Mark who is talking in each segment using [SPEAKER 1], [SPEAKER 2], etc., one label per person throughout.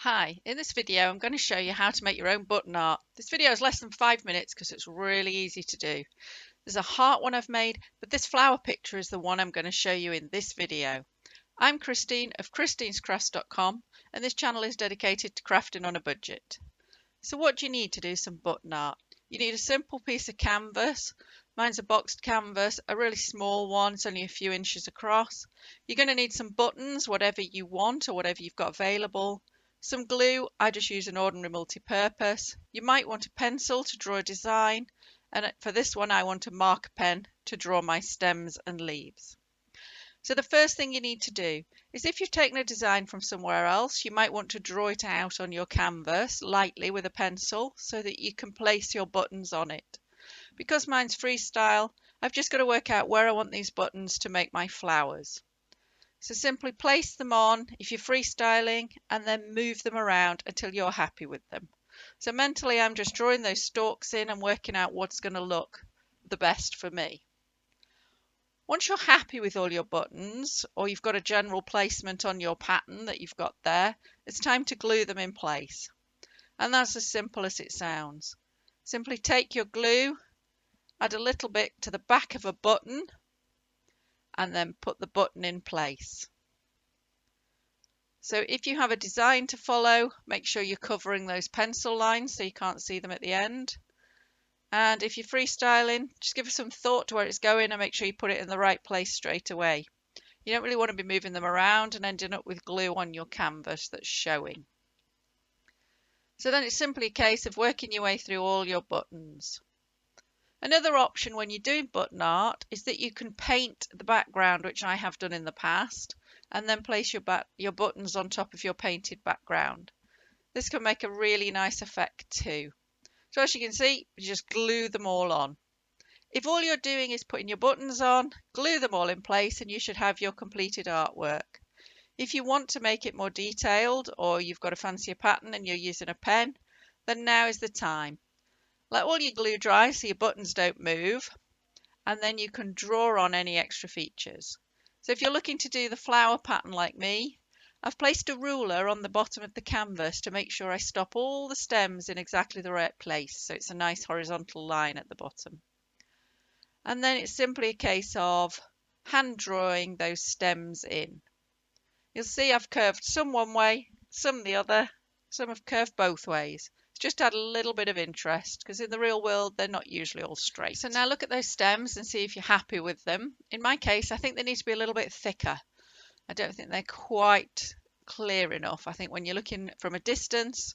[SPEAKER 1] Hi, in this video I'm going to show you how to make your own button art. This video is less than 5 minutes because it's really easy to do. There's a heart one I've made, but this flower picture is the one I'm going to show you in this video. I'm Christine of christinescrafts.com and this channel is dedicated to crafting on a budget. So what do you need to do some button art? You need a simple piece of canvas. Mine's a boxed canvas, a really small one, it's only a few inches across. You're going to need some buttons, whatever you want or whatever you've got available. Some glue, I just use an ordinary multi-purpose. You might want a pencil to draw a design, and for this one I want a marker pen to draw my stems and leaves. So the first thing you need to do is if you've taken a design from somewhere else, you might want to draw it out on your canvas lightly with a pencil so that you can place your buttons on it. Because mine's freestyle, I've just got to work out where I want these buttons to make my flowers. So simply place them on if you're freestyling and then move them around until you're happy with them. So mentally I'm just drawing those stalks in and working out what's going to look the best for me. Once you're happy with all your buttons or you've got a general placement on your pattern that you've got there, it's time to glue them in place. And that's as simple as it sounds. Simply take your glue, add a little bit to the back of a button and then put the button in place. So if you have a design to follow, make sure you're covering those pencil lines so you can't see them at the end. And if you're freestyling, just give it some thought to where it's going and make sure you put it in the right place straight away. You don't really want to be moving them around and ending up with glue on your canvas that's showing. So then it's simply a case of working your way through all your buttons. Another option when you're doing button art is that you can paint the background, which I have done in the past, and then place your buttons on top of your painted background. This can make a really nice effect too. So as you can see, you just glue them all on. If all you're doing is putting your buttons on, glue them all in place and you should have your completed artwork. If you want to make it more detailed or you've got a fancier pattern and you're using a pen, then now is the time. Let all your glue dry so your buttons don't move, and then you can draw on any extra features. So if you're looking to do the flower pattern like me, I've placed a ruler on the bottom of the canvas to make sure I stop all the stems in exactly the right place, so it's a nice horizontal line at the bottom. And then it's simply a case of hand drawing those stems in. You'll see I've curved some one way, some the other, some have curved both ways. It's just add a little bit of interest because in the real world they're not usually all straight. So now look at those stems and see if you're happy with them. In my case, I think they need to be a little bit thicker. I don't think they're quite clear enough. I think when you're looking from a distance,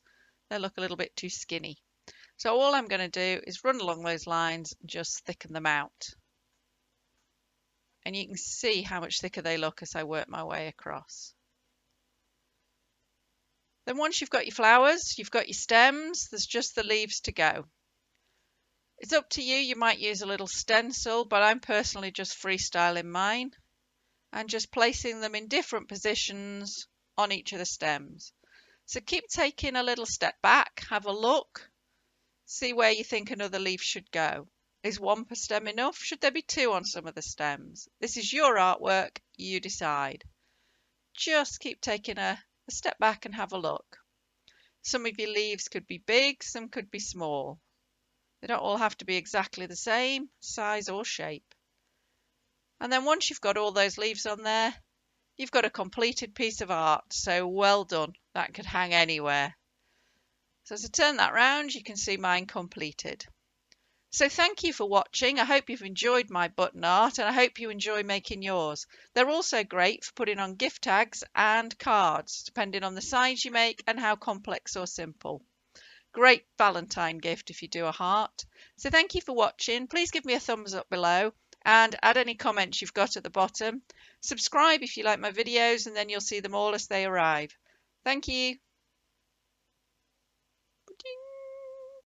[SPEAKER 1] they look a little bit too skinny. So all I'm going to do is run along those lines and just thicken them out. And you can see how much thicker they look as I work my way across. Then once you've got your flowers, you've got your stems, there's just the leaves to go. It's up to you, you might use a little stencil, but I'm personally just freestyling mine and just placing them in different positions on each of the stems. So keep taking a little step back, have a look, see where you think another leaf should go. Is one per stem enough? Should there be two on some of the stems? This is your artwork, you decide. Just keep taking a step back and have a look. Some of your leaves could be big, some could be small. They don't all have to be exactly the same size or shape. And then once you've got all those leaves on there, you've got a completed piece of art. So well done. That could hang anywhere. So as I turn that round, you can see mine completed. So thank you for watching. I hope you've enjoyed my button art and I hope you enjoy making yours. They're also great for putting on gift tags and cards, depending on the size you make and how complex or simple. Great Valentine gift if you do a heart. So thank you for watching. Please give me a thumbs up below and add any comments you've got at the bottom. Subscribe if you like my videos and then you'll see them all as they arrive. Thank you.